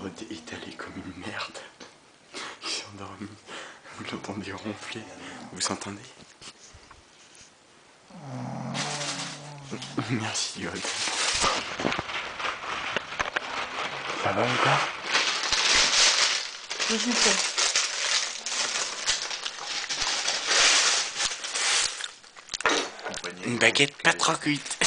Rod est étalé comme une merde. Il s'est endormi. Vous l'entendez ronfler. Vous entendez? Merci Rod. Ça va ou pas? Une baguette pas trop cuite.